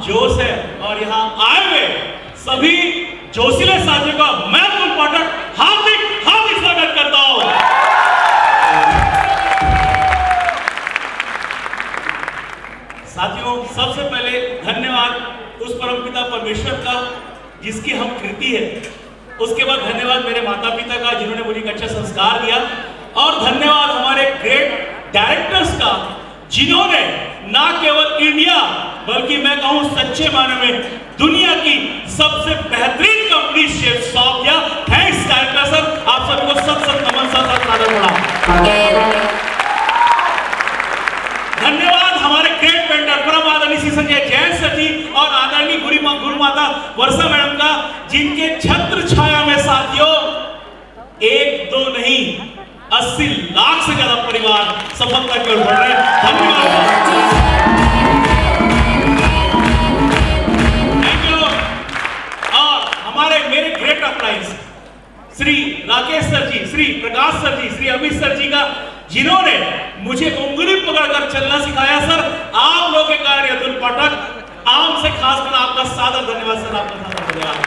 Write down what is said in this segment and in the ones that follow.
जोश है और यहाँ आए हुए सभी जोशीले साथियों का मैं अतुल पाठक हार्दिक हार्दिक स्वागत करता हूं। साथियों, सबसे पहले धन्यवाद उस परमपिता परमेश्वर का जिसकी हम कृति है। उसके बाद धन्यवाद मेरे माता पिता का जिन्होंने मुझे एक अच्छा संस्कार दिया, और धन्यवाद हमारे ग्रेट डायरेक्टर्स का जिन्होंने ना केवल इंडिया बल्कि मैं कहूं सच्चे मायने में दुनिया की सबसे बेहतरीन कंपनी शेफ शॉप दिया। थैंक्स डायरेक्टर सर, आप सबको सत नमन, सत आदर बड़ा। धन्यवाद हमारे ग्रेट मेंटर परम आदरणीय श्री संजय जैन सर जी और आदरणीय गुरु माता वर्षा मैडम का, जिनके छत्र छाया में साथियों एक दो नहीं 80 लाख से ज्यादा परिवार सफलता की ओर बढ़ रहे हैं। धन्यवाद। Thank you. और हमारे मेरे great applause Shri Rakesh sir ji, Shri Prakash sir ji, Shri Amit sir ji का, जिन्होंने मुझे उंगली पकड़कर चलना सिखाया। सर, आप लोगों के कारण अतुल पाठक आम से खासकर आपका सादर धन्यवाद सर, आपका सादर धन्यवाद।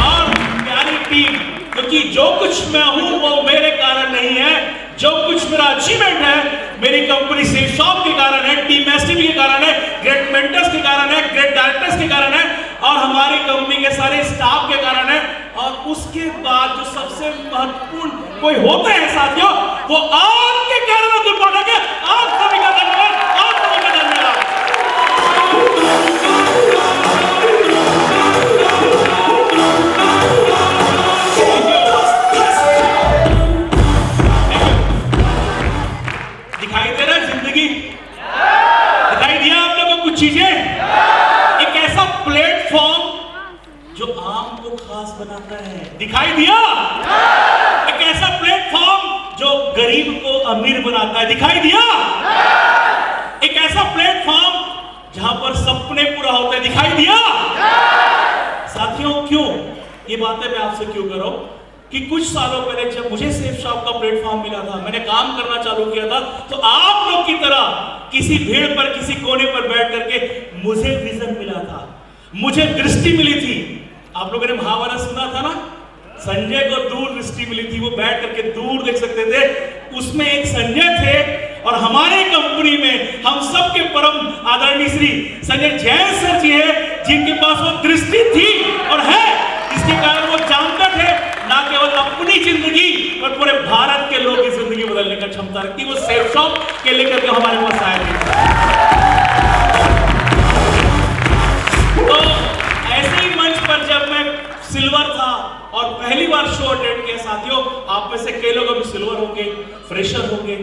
और प्यारी टीम, क्योंकि जो कुछ मैं हूं वो मेरे कारण नहीं है, जो कुछ मेरा अचीवमेंट है मेरी कंपनी शेफ शॉप के कारण है, टीम एसटीवी के कारण है, ग्रेट मेंटर्स के कारण है, ग्रेट डायरेक्टर्स के कारण है और हमारी कंपनी के सारे स्टाफ के कारण है। और उसके बाद जो सबसे महत्वपूर्ण कोई होते हैं साथियों, वो आपके कारण अतुल पाठक है। आप सभी का धन्यवाद, आप सभी का धन्यवाद। दिखाई दे रहा है जिंदगी, दिखाई दिया आप लोगों को कुछ चीजें, एक ऐसा प्लेटफॉर्म जो आम को खास बनाता है। दिखाई दिया एक ऐसा प्लेटफॉर्म जो गरीब को अमीर बनाता है। दिखाई दिया एक ऐसा प्लेटफॉर्म जहां पर सपने पूरा होते हैं। दिखाई दिया साथियों। क्यों ये बातें मैं आपसे क्यों कर रहा हूं कि कुछ सालों पहले जब मुझे सेफ शॉप का प्लेटफॉर्म मिला था, मैंने काम करना चालू किया था, तो आप लोग की तरह किसी भीड़ पर किसी कोने पर बैठ करके मुझे विजन मिला था, मुझे दृष्टि मिली थी। आप लोगों ने महाभारत सुना था ना, संजय को दूर दृष्टि मिली थी, वो बैठ करके दूर देख सकते थे। उसमें एक संजय थे और हमारे कंपनी में हम सबके परम आदरणीय श्री संजय जैन सर जी है, जिनके पास वो दृष्टि थी और है, इसके कारण वो जानते थे ना केवल अपनी जिंदगी पर पूरे भारत के लोगों की जिंदगी बदलने का क्षमता रखती। वो सेफ शॉप के लेकर के हमारे पास आए थे। तो ऐसे ही मंच पर जब मैं सिल्वर था और पहली बार शो अटेंड किया साथियों, आप में से कई लोग अभी सिल्वर होंगे, फ्रेशर होंगे,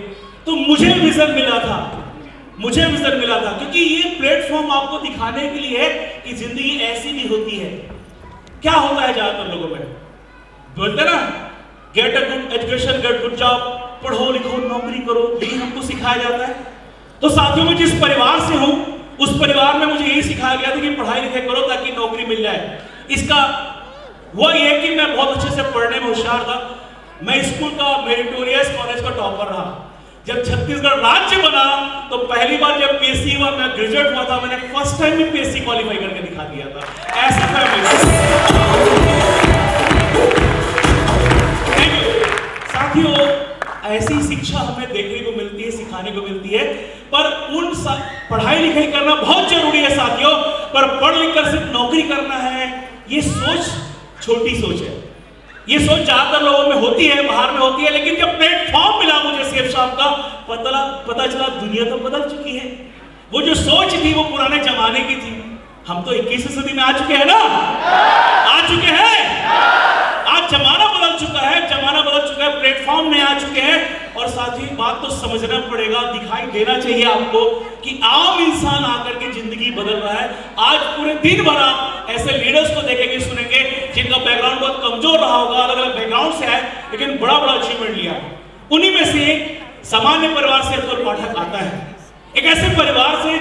तो मुझे विजन मिला था, मुझे विजन मिला था, क्योंकि ये प्लेटफॉर्म आपको दिखाने के लिए है कि जिंदगी ऐसी भी होती है। क्या होता है ज्यादातर लोगों में, बोलते ना get a good education, get good job, पढ़ो लिखो नौकरी करो, यही हमको सिखाया जाता है। तो साथियों, मैं जिस परिवार से हूं उस परिवार में मुझे यही सिखाया गया था कि पढ़ाई लिखाई करो ताकि नौकरी मिल जाए। इसका वो ये कि मैं बहुत अच्छे से पढ़ने में होशियार था। मैं स्कूल का मेरिटोरियस कॉलेज का टॉपर रहा। जब छत्तीसगढ़ राज्य बना तो पहली बार जब पीएससी हुआ, मैं ग्रेजुएट हुआ था, मैंने फर्स्ट टाइम में पीएससी क्वालिफाई करके दिखा दिया था। ऐसा साथियों, ऐसी शिक्षा हमें देखने को मिलती है, सिखाने को मिलती है। पर उन पढ़ाई लिखाई करना बहुत जरूरी है साथियों, पर पढ़ लिख कर सिर्फ नौकरी करना है, ये सोच छोटी सोच है। ये सोच ज्यादातर लोगों में होती है, बाहर में होती है, लेकिन जब प्लेटफॉर्म मिला मुझे सेफ शॉप का, पता चला दुनिया तो बदल चुकी है। वो जो सोच थी वो पुराने जमाने की थी। हम तो 21वीं सदी में आ चुके हैं ना, आ चुके हैं। आज जमाना बदल चुका है, जमाना बदल चुका है, प्लेटफॉर्म में आ चुके हैं। और साथ ही बात तो समझना पड़ेगा, दिखाई देना चाहिए आपको कि आम इंसान आकर के जिंदगी बदल रहा है। आज पूरे दिन भर आप ऐसे लीडर्स को देखेंगे, सुनेंगे, जिनका बैकग्राउंड बहुत कमजोर रहा होगा, अलग अलग बैकग्राउंड से आए, लेकिन बड़ा बड़ा अचीवमेंट लिया। उन्हीं में से एक सामान्य परिवार से अतुल पाठक आता है, एक ऐसे परिवार से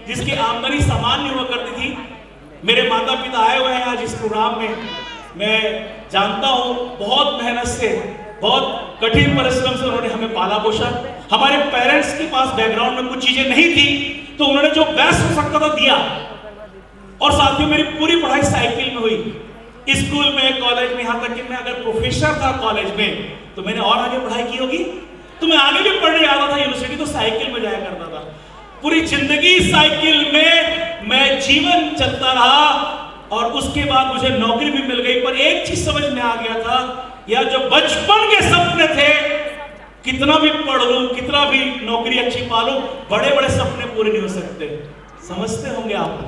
जिसकी आमदनी सामान्य हुआ करती थी। मेरे माता पिता आए हुए हैं आज इस प्रोग्राम में। मैं जानता हूं बहुत मेहनत से, बहुत कठिन परिश्रम से उन्होंने हमें पाला पोषा। हमारे पेरेंट्स के पास बैकग्राउंड में कुछ चीजें नहीं थी, तो उन्होंने जो बेस्ट हो सकता था दिया। और साथियों मेरी पूरी पढ़ाई साइकिल में हुई, स्कूल में, कॉलेज में, यहाँ तक कि मैं अगर प्रोफेसर था कॉलेज में तो मैंने और आगे पढ़ाई की होगी, तो मैं आगे भी पढ़ने आता था यूनिवर्सिटी तो साइकिल में जाया करता था। पूरी जिंदगी साइकिल में मैं जीवन चलता रहा और उसके बाद मुझे नौकरी भी मिल गई। पर एक चीज समझ में आ गया था, यार जो बचपन के सपने थे, कितना भी पढ़ लूं, कितना भी नौकरी अच्छी पा लूं, बड़े बड़े सपने पूरे नहीं हो सकते। समझते होंगे आप,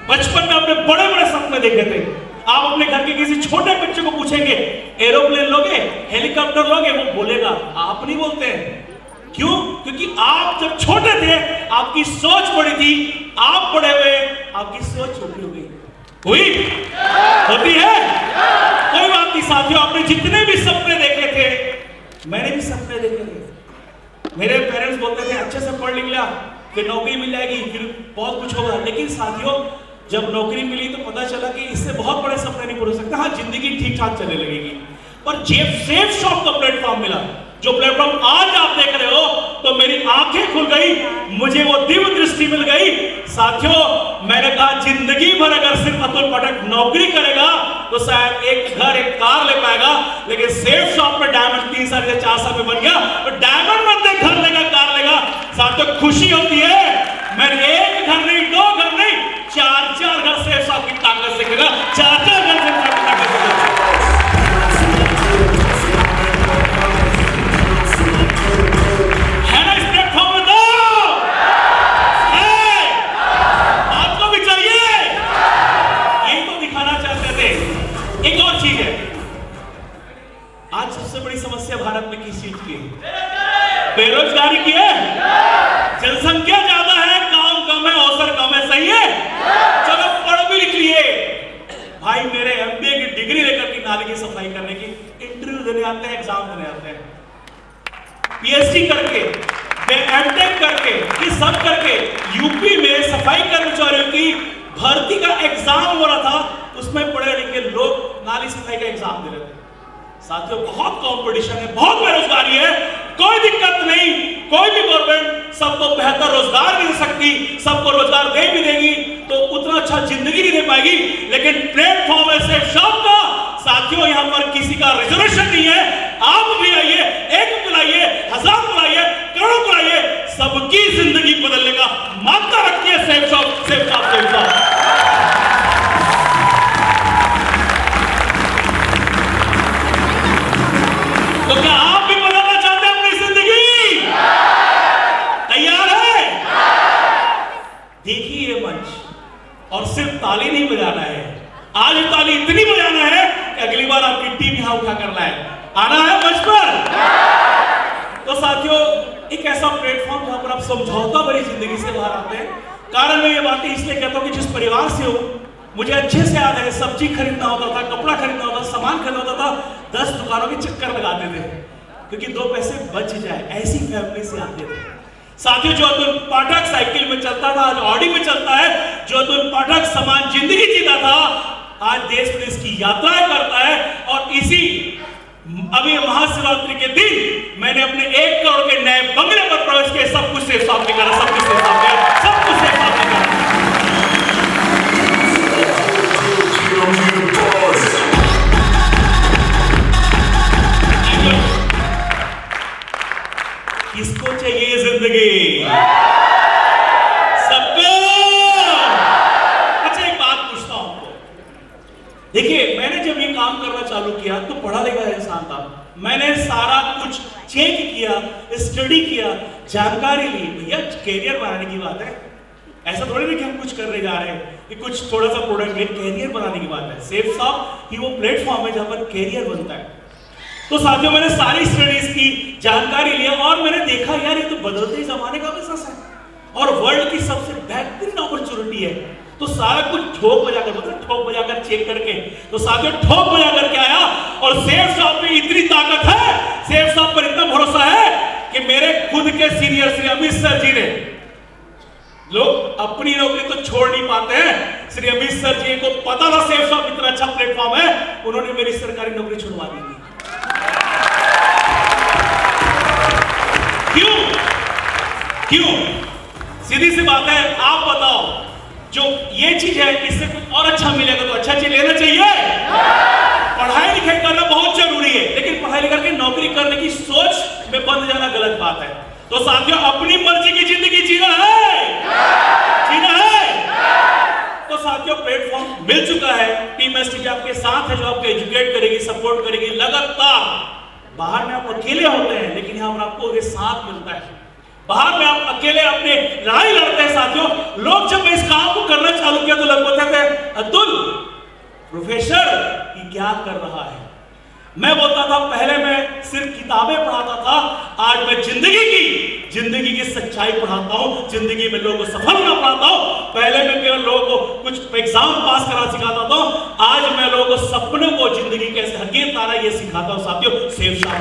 बचपन में आपने बड़े बड़े सपने देखे थे। आप अपने घर के किसी छोटे बच्चे को पूछेंगे एरोप्लेन लोगे, हेलीकॉप्टर लोगे, वो बोलेगा। आप नहीं बोलते हैं, क्यों? क्योंकि आप जब छोटे थे आपकी सोच बड़ी थी, आप बड़े हुए आपकी सोच छोटी हो गई। हुई? होती है? कोई बात नहीं साथियों, आपने जितने भी सपने देखे थे, मैंने भी सपने देखे थे। मेरे पेरेंट्स बोलते थे अच्छे से पढ़ लिख लिया, फिर नौकरी मिल जाएगी, फिर बहुत कुछ होगा। लेकिन साथियों जब नौकरी मिली तो पता चला कि इससे बहुत बड़े सपने नहीं पूरे हो सकते। हाँ, जिंदगी ठीक ठाक चलने लगेगी। पर सेफ शॉप का प्लेटफॉर्म मिला, जो प्लेटफॉर्म आज आप देख रहे हो, तो मेरी आंखें खुल गई, मुझे वो दिव्य दृष्टि मिल गई। साथियों मैंने कहा जिंदगी भर अगर सिर्फ अतुल पाठक नौकरी करेगा तो शायद एक घर एक कार ले पाएगा, लेकिन सेफ शॉप में डायमंड 3 साल या 4 साल में बन गया तो डायमंड मतलब घर लेगा, कार लेगा। साथियों खुशी होती है, मैंने एक घर नहीं, 2 घर नहीं, 4 घर सेफ शॉप की ताकत से करेगा, 4 घर सेफ शॉप की ताकत से। आज सबसे बड़ी समस्या भारत में किस चीज की? बेरोजगारी की है। जनसंख्या ज्यादा है, काम कम है, अवसर कम है, सही है? चलो पढ़ भी लिख लिए। भाई मेरे एमबीए की डिग्री लेकर के नाली की सफाई करने की इंटरव्यू देने आते हैं, एग्जाम देने आते हैं, पीएचडी करके, एमटेक करके, ये सब करके यूपी में सफाई कर्मचारियों की भर्ती का एग्जाम हो रहा था, उसमें पढ़े लिखे लोग नाली सफाई का एग्जाम दे रहे थे। साथियों बहुत कंपटीशन है, बहुत बेरोजगारी है, कोई दिक्कत नहीं, कोई भी गवर्नमेंट सबको बेहतर रोजगार नहीं दे सकती, सबको रोजगार दे भी देगी तो उतना अच्छा जिंदगी नहीं दे पाएगी। लेकिन प्लेटफॉर्म है सेफ शॉप का। साथियों यहाँ पर किसी का रिजर्वेशन नहीं है, आप भी आइए, एक बुलाइए, 1000 बुलाइए, करोड़ों बुलाइए, सबकी जिंदगी बदलने का मात्रा रखती है safe shop, safe shop, safe shop. तो क्या आप भी बदलना चाहते हैं अपनी जिंदगी? तैयार है? देखिए ये मंच, और सिर्फ ताली नहीं बजाना है, आज ताली इतनी बजाना है कि अगली बार आपकी टीम यहां उठा कर लाए। आना है मंच पर। तो साथियों एक ऐसा प्लेटफॉर्म जहां पर आप समझौता भरी जिंदगी से बाहर आते हैं। कारण मैं ये बातें इसलिए कहता हूं कि जिस परिवार से हूं, मुझे अच्छे से याद है, सब्जी खरीदना होता था, कपड़ा खरीदना होता था, सामान खरीदना होता था, 10 दुकानों के चक्कर लगाते थे क्योंकि 2 पैसे बच जाए, ऐसी फैमिली से आते थे। साथियों जो अतुल पाठक साइकिल में चलता था आज ऑडी में चलता है, जो अतुल पाठक समान जिंदगी जीता था आज देश विदेश की यात्राएं करता है। और इसी अभी महाशिवरात्रि के दिन मैंने अपने 1 करोड़ के नए बंगले पर प्रवेश किया। सब कुछ सेफ शॉप में करा, सब कुछ सेफ शॉप में, सब कुछ सेफ शॉप में करा। किसको चाहिए जिंदगी? सबको। अच्छा एक बात पूछता हूं आपको, देखिए मैंने जब ये काम करना चालू किया तो पढ़ा लिखा इंसान था, मैंने सारा कुछ चेक किया, स्टडी किया, जानकारी ली। भैया कैरियर बनाने की बात है, ऐसा थोड़ी नहीं कि हम कुछ करने जा रहे हैं कि कुछ थोड़ा सा प्रोडक्ट ले, कैरियर बनाने की बात है। सेफ शॉप ही वो प्लेटफॉर्म है जहां पर कैरियर बनता है। तो साथियों मैंने सारी स्टडीज की, जानकारी लिया और मैंने देखा यार ये तो बदलते जमाने का बिजनेस है और वर्ल्ड की सबसे बेहतरीन अपॉर्चुनिटी है। तो सारा कुछ ठोक बजाकर, मतलब ठोक बजाकर चेक करके, तो साथियों ठोक बजा करके आया। और सेफ शॉप में इतनी ताकत है, सेफ शॉप पर इतना भरोसा है कि मेरे खुद के सीनियर श्री अमित सर जी ने, लोग अपनी नौकरी तो छोड़ नहीं पाते हैं, श्री अमित सर जी को पता था सेफ शॉप इतना अच्छा प्लेटफॉर्म है, उन्होंने मेरी सरकारी नौकरी छुड़वा दी थी। क्यों? क्यों? सीधी सी बात है, आप बताओ, जो ये चीज है इससे कुछ और अच्छा मिलेगा तो अच्छा चीज लेना चाहिए। पढ़ाई लिखाई करना बहुत जरूरी है, लेकिन पढ़ाई लिखा के नौकरी करने की सोच में बंद जाना गलत बात है। तो साथियों, अपनी मर्जी की जिंदगी जीना है, जीना है। तो साथियों, प्लेटफॉर्म मिल चुका है, टीम एसटीपी आपके साथ है, जो आपको एजुकेट करेगी, सपोर्ट करेगी लगातार। बाहर में आप अकेले होते हैं, लेकिन यहाँ पर आपको ये साथ मिलता है। बाहर में आप अकेले अपने लड़ाई लड़ते हैं साथियों। लोग जब इस काम को करना चालू किया तो लोग बोलते थे, अतुल प्रोफेसर ये क्या कर रहा है? मैं बोलता था पहले मैं सिर्फ किताबें पढ़ाता था, आज मैं जिंदगी की सच्चाई पढ़ाता हूं, जिंदगी में लोगों को सफल होना पढ़ाता हूं। पहले मैं केवल लोगों को कुछ एग्जाम पास करना सिखाता था, आज मैं लोगों को सपनों को जिंदगी कैसे हकीकत आना ये सिखाता हूं साथियों। सेफ शाह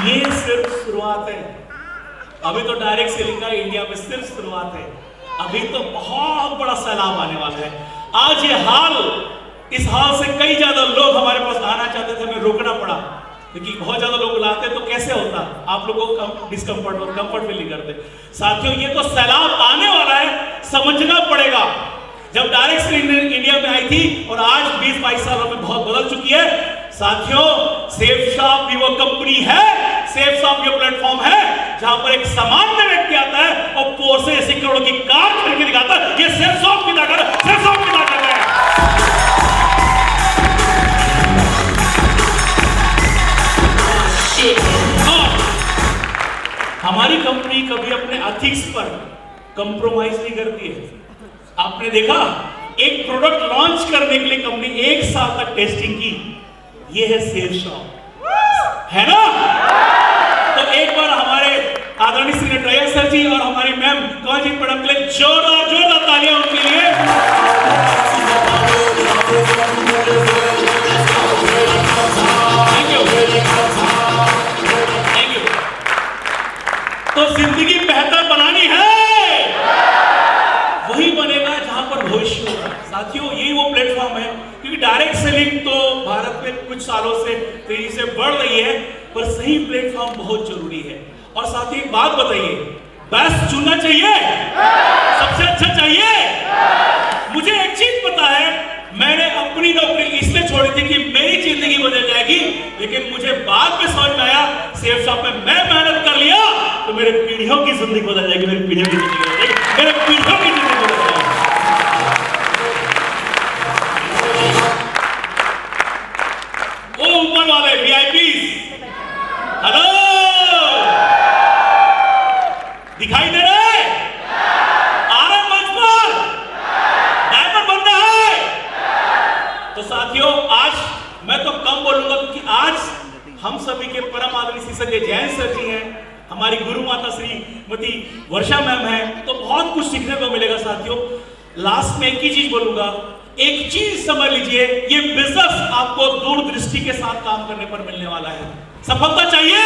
ये सिर्फ शुरुआत है, अभी तो डायरेक्ट सेलिंग का इंडिया में सिर्फ शुरुआत है, अभी तो बहुत बड़ा सैलाब आने वाला है। आज ये हाल, इस हाल से कई ज्यादा लोग हमारे पास आना चाहते थे, हमें रोकना पड़ा, क्योंकि बहुत ज्यादा लोग लाते तो कैसे होता, आप लोगों को डिस्कंफर्ट और कंफर्ट फील नहीं करते। साथियों, ये तो सैलाब आने वाला है, समझना पड़ेगा। जब डायरेक्ट सेलिंग इंडिया में आई थी और आज 20-22 सालों में बहुत बदल चुकी है साथियों। सेफ शॉप भी वो कंपनी है, सेफ शॉप भी प्लेटफॉर्म है जहां पर एक सामान्य व्यक्ति आता है और पोर्शे 80 करोड़ की कार खरीद के दिखाता है। ये सेफ शॉप की ताकत, सेफ शॉप की ताकत है। हमारी कंपनी कभी अपने एथिक्स पर कंप्रोमाइज नहीं करती है। आपने देखा, एक प्रोडक्ट लॉन्च करने के लिए कंपनी 1 साल तक टेस्टिंग की, ये है सेफ शॉप, है ना? तो एक बार हमारे आदरणीय श्री नटराजन सर जी और हमारी मैम कौन जी मैडम के लिए जोरदार तालियां उनके लिए। Thank you, thank you. तो जिंदगी बेहतर बनानी है, वही बनेगा जहां पर भविष्य होगा साथियों। यही वो प्लेटफॉर्म है, क्योंकि डायरेक्ट सेलिंग तो भारत में कुछ सालों से तेजी से बढ़ रही है, पर सही प्लेटफॉर्म बहुत जरूरी है। और साथ ही एक बात बताइए, बेस्ट चुनना चाहिए, सबसे अच्छा चाहिए। मुझे एक चीज पता है, मैंने अपनी नौकरी इसलिए छोड़ी थी कि मेरी जिंदगी बदल जाएगी, लेकिन मुझे बाद में समझ में आया सेफ शॉप में मैं मेहनत कर लिया तो मेरे पीढ़ियों की जिंदगी बदल जाएगी, मेरी पीढ़ियों की जिंदगी बदल जाएगी, मेरे पीढ़ियों की जिंदगी बदल जाएगी। ओ ऊपर वाले वीआईपीज़, हेलो, दिखाई दे रहे? आ रहे मंच पर? डायमंड बनना है। तो साथियों, आज मैं तो कम बोलूंगा, क्योंकि आज हम सभी के परम आदरणीय श्री संजय जैन सर जी हैं, हमारी गुरु माता श्रीमती वर्षा मैम है, तो बहुत कुछ सीखने को मिलेगा साथियों। लास्ट में एक ही चीज बोलूंगा, एक चीज समझ लीजिए, ये बिजनेस आपको दूरदृष्टि के साथ काम करने पर मिलने वाला है। सफलता चाहिए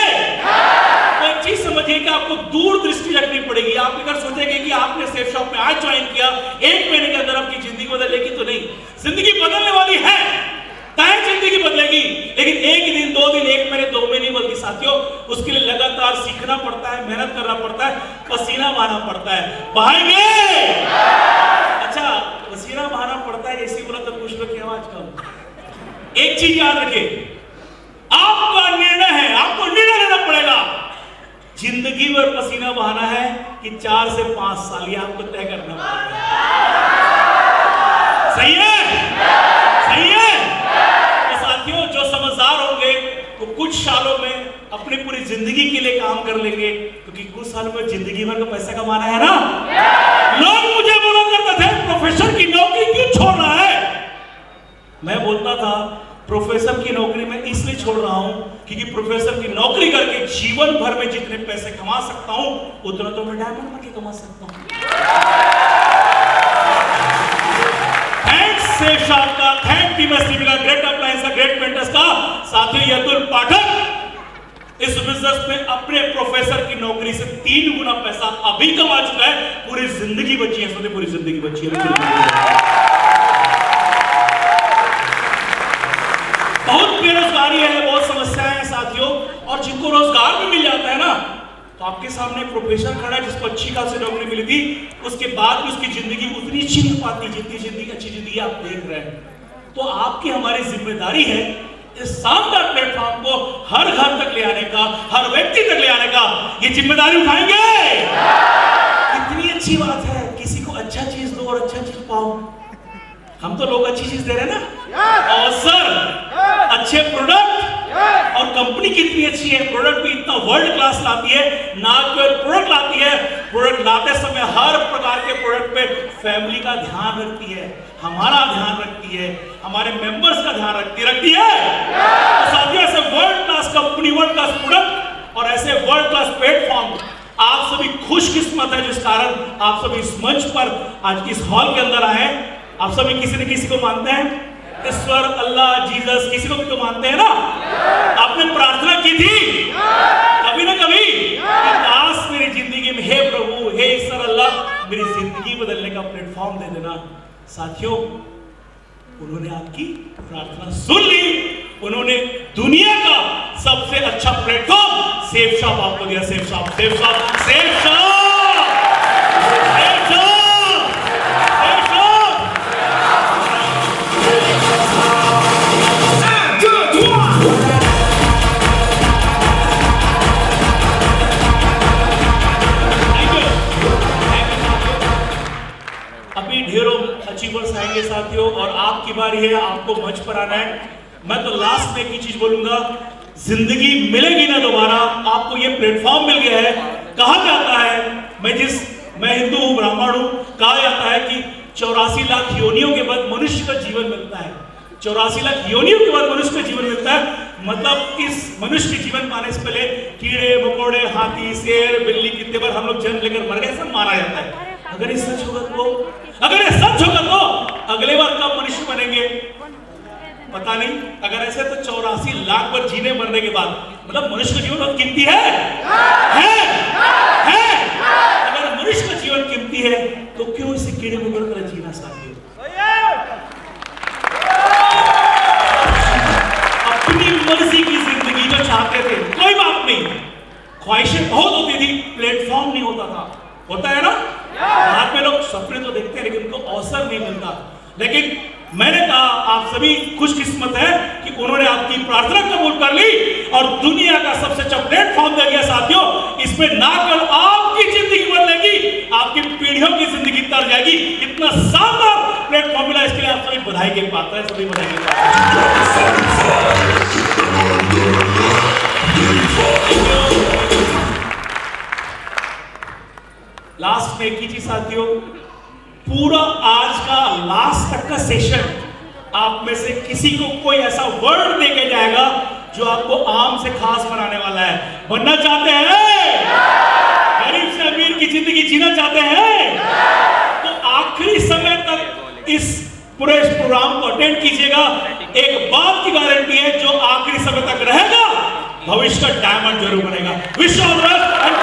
तो एक चीज समझिए कि आपको दूरदृष्टि रखनी पड़ेगी। आप अगर सोचेंगे कि आपने सेफ शॉप में आज ज्वाइन किया, 1 महीने के अंदर आपकी जिंदगी बदलेगी, तो नहीं, जिंदगी बदलने वाली है, तय जिंदगी बदलेगी, लेकिन 1 दिन 2 दिन 1 महीने 2 महीने बदली साथियों। उसके लिए लगातार सीखना पड़ता है, मेहनत करना पड़ता है, पसीना बहाना पड़ता है। बहाएंगे? अच्छा, पसीना बहाना पड़ता है, ऐसी बोला तो कुछ लोग की आवाज कम। एक चीज याद रखिए, आपका निर्णय है, आपको निर्णय लेना पड़ेगा। जिंदगी भर पसीना बहाना है कि 4 से 5 साल, ये आपको तय करना पड़ेगा। सही है? सही है? तो साथियों, जो समझदार होंगे वो कुछ सालों में अपनी पूरी जिंदगी के लिए काम कर लेंगे, क्योंकि कुछ सालों में जिंदगी भर का पैसा कमाना है ना। लोग मुझे बोला करते थे, प्रोफेसर की नौकरी क्यों छोड़ रहा है? मैं बोलता था, प्रोफेसर की नौकरी में इसलिए छोड़ रहा हूं क्योंकि प्रोफेसर की नौकरी करके जीवन भर में जितने पैसे कमा सकता हूं, उतना तो मैं डायमंड बन के कमा सकता हूं। थैंक्स सेफ शॉप का, थैंक टीम एसटीपी का, ग्रेट अप्लायंस का, ग्रेट मेंटर्स का। साथियों, अतुल पाठक इस बिजनेस में अपने प्रोफेसर की नौकरी से 3 गुना पैसा अभी कमा चुका है। पूरी जिंदगी बची है, सोचे पूरी जिंदगी बची है। जिम्मेदारी है, बहुत समस्याएं हैं साथियों। और जिनको रोजगार भी मिल जाता है ना, तो आपके सामने एक प्रोफेसर खड़ा है जिसको अच्छी खासी नौकरी मिली थी, उसके बाद भी उसकी जिंदगी उतनी अच्छी नहीं पाती जितनी जिंदगी अच्छी जिंदगी आप देख रहे हैं। तो आपकी हमारी जिम्मेदारी है इस शानदार प्लेटफॉर्म को हर घर तक ले आने का, हर व्यक्ति तक ले आने का। ये जिम्मेदारी उठाएंगे? कितनी अच्छी बात है, किसी को अच्छा चीज दो और अच्छा चीज पाओ। हम तो लोग अच्छी चीज दे रहे हैं ना, अवसर, अच्छे प्रोडक्ट, और कंपनी कितनी अच्छी है, प्रोडक्ट भी इतना वर्ल्ड क्लास लाती है, ना केवल प्रोडक्ट लाती है, प्रोडक्ट लाते समय हर प्रकार के प्रोडक्ट पे फैमिली का ध्यान रखती है, हमारा ध्यान रखती है, हमारे मेंबर्स का ध्यान रखती है। तो साथियों, ऐसे world class company, world class product और ऐसे वर्ल्ड क्लास प्लेटफॉर्म, आप सभी खुशकिस्मत है जिस कारण आप सभी इस मंच पर आज इस हॉल के अंदर आए। आप सभी किसी न किसी को मानते हैं, ईश्वर, अल्लाह, जीसस, किसी को भी तो मानते हैं ना। आपने प्रार्थना की थी कभी ना कभी कि काश मेरी जिंदगी में, हे प्रभु, हे ईश्वर, अल्लाह, मेरी जिंदगी बदलने का प्लेटफॉर्म दे देना। साथियों, उन्होंने आपकी प्रार्थना सुन ली, उन्होंने दुनिया का सबसे अच्छा प्लेटफॉर्म सेफ शॉप आपको दिया। Safe shop, safe shop, safe shop, safe shop, safe shop. अभी ढेरों अचीवर्स आएंगे साथियों, और आपकी बारी है, आपको मंच पर आना है। मैं तो लास्ट में एक ही चीज बोलूंगा, जिंदगी मिलेगी ना दोबारा, आपको ये प्लेटफॉर्म मिल गया है। कहा जाता है, मैं हिंदू हूं, ब्राह्मण हूं, कहा जाता है कि 84 लाख योनियों के बाद मनुष्य का जीवन मिलता है। 84 लाख योनियों के बाद मनुष्य का जीवन मिलता है, मतलब इस मनुष्य के जीवन पाने से पहले कीड़े मकोड़े, हाथी, शेर, बिल्ली, कितने बार हम लोग जन्म लेकर मर गए, सब मारा जाता है। अगर ये सच होगा तो, अगर ये सच होगा तो अगले बार कब मनुष्य बनेंगे पता नहीं। अगर ऐसे तो 84 लाख बार जीने मरने के बाद, मतलब मनुष्य का जीवन बहुत कीमती है? अगर मनुष्य का जीवन कीमती है तो क्यों इसे कीड़े मकोड़े तरह जीना साथियों? अपनी मर्जी की जिंदगी जो चाहते थे, कोई बात नहीं, ख्वाहिशें बहुत होती थी, प्लेटफॉर्म नहीं होता था। होता है ना, बाहर में लोग सपने तो देखते हैं लेकिन उनको अवसर नहीं मिलता। लेकिन मैंने कहा आप सभी खुशकिस्मत है कि उन्होंने आपकी प्रार्थना कबूल कर ली और दुनिया का सबसे अच्छा प्लेटफॉर्म दे दिया साथियों। इसमें ना केवल आपकी जिंदगी बदलेगी, आपकी पीढ़ियों की जिंदगी तर जाएगी। इतना शानदार प्लेटफॉर्म मिला, इसके लिए आप सभी बधाई के पात्र हैं, सभी बधाई के पात्र हैं। लास्ट में एक ही चीज साथियों, पूरा आज का लास्ट तक का सेशन आप में से किसी को कोई ऐसा वर्ड दे के जाएगा जो आपको आम से खास बनाने वाला है। बनना चाहते हैं? गरीब से अमीर की जिंदगी जीना चाहते हैं? तो आखिरी समय तक इस पूरे प्रोग्राम को अटेंड कीजिएगा। एक बात की गारंटी है, जो आखिरी समय तक रहेगा भविष्य का डायमंड जरूर बनेगा। Wish all the best and